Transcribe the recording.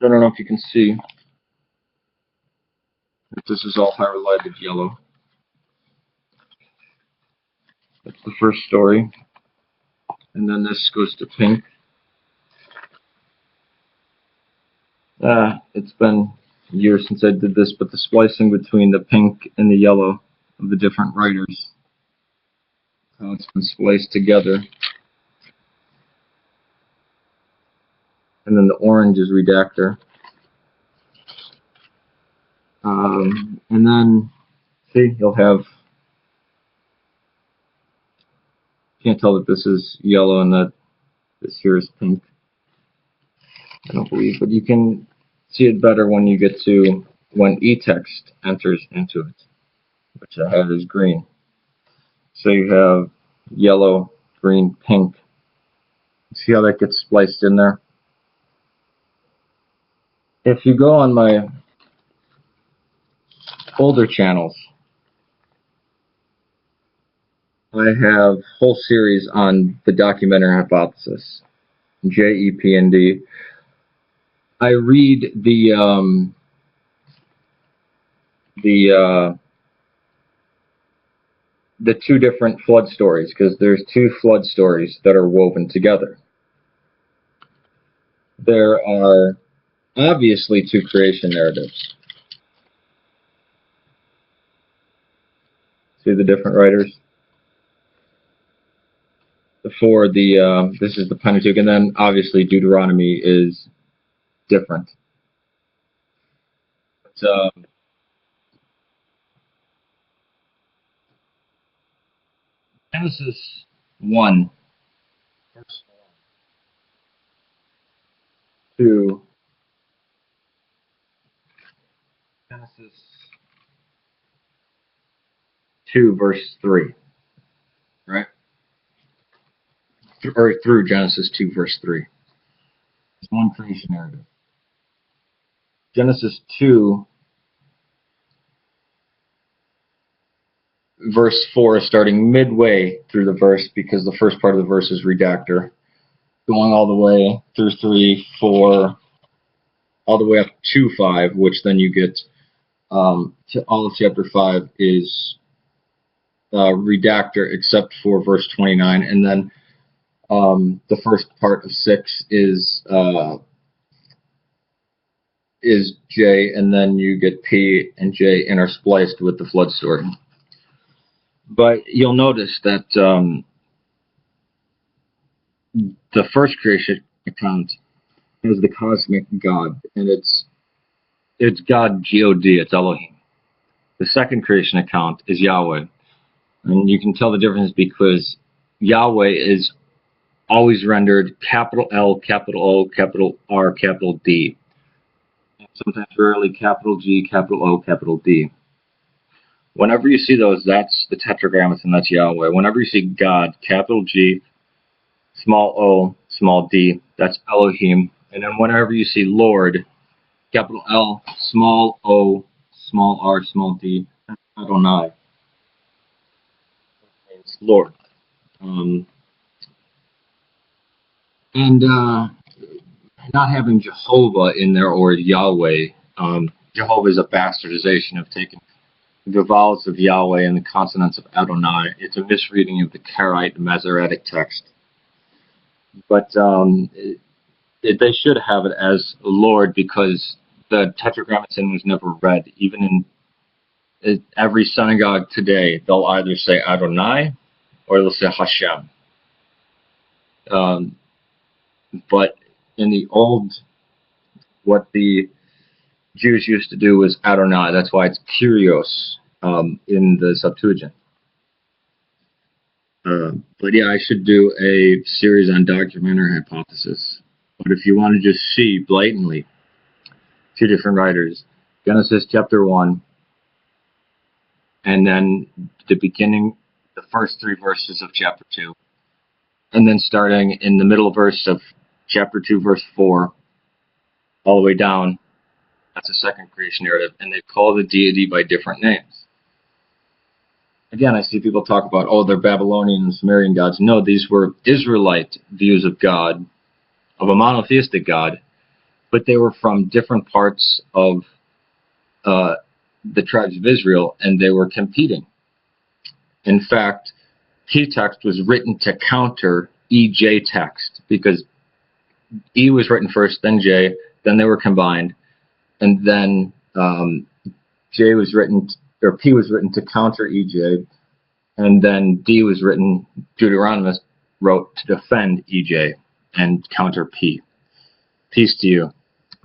I don't know if you can see if this is all highlighted yellow. That's the first story. And then this goes to pink. It's been years since I did this, but the splicing between the pink and the yellow of the different writers, how it's been spliced together. And then the orange is redactor. And then, see, you'll have, can't tell that this is yellow and that this here is pink. I don't believe, but you can see it better when you get to when eText enters into it, which I have is green. So you have yellow, green, pink. See how that gets spliced in there? If you go on my older channels, I have a whole series on the documentary hypothesis, JEPND. I read the two different flood stories, because there's two flood stories that are woven together. There are obviously two creation narratives. See the different writers? For the this is the Pentateuch, and then obviously Deuteronomy is different. But, Genesis 1, verse 1 to Genesis 2, verse 3, right? Or through Genesis 2, verse 3. It's one creation narrative. Genesis 2, verse 4 is starting midway through the verse, because the first part of the verse is redactor, going all the way through 3, 4, all the way up to 5, which then you get to all of chapter 5 is redactor except for verse 29, and then the first part of 6 is J, and then you get P and J interspliced with the flood story. But you'll notice that the first creation account is the cosmic God, and it's God, G-O-D, it's Elohim. The second creation account is Yahweh, and you can tell the difference because Yahweh is always rendered capital L, capital O, capital R, capital D, and sometimes rarely capital G, capital O, capital D. Whenever you see those, that's the Tetragrammaton, that's Yahweh. Whenever you see God, capital G, small o, small d, that's Elohim. And then whenever you see Lord, capital L, small o, small r, small d, that's Adonai. It's Lord. Not having Jehovah in there or Yahweh, Jehovah is a bastardization of taking the vowels of Yahweh and the consonants of Adonai. It's a misreading of the Karaite Masoretic text. But they should have it as Lord, because the Tetragrammaton was never read. Even in every synagogue today, they'll either say Adonai or they'll say Hashem. But in the old, what the Jews used to do was Adonai. That's why it's Kyrios in the Septuagint. But yeah, I should do a series on documentary hypothesis. But if you want to just see blatantly two different writers, Genesis chapter 1, and then the beginning, the first 3 verses of chapter 2, and then starting in the middle verse of chapter 2, verse 4, all the way down, that's a second creation narrative, and they call the deity by different names. Again, I see people talk about, oh, they're Babylonian and Sumerian gods. No, these were Israelite views of God, of a monotheistic God, but they were from different parts of the tribes of Israel, and they were competing. In fact, P text was written to counter EJ text, because E was written first, then J, then they were combined, and then J was written, or P was written to counter EJ, and then D was written, Deuteronomist wrote to defend EJ and counter P. Peace to you.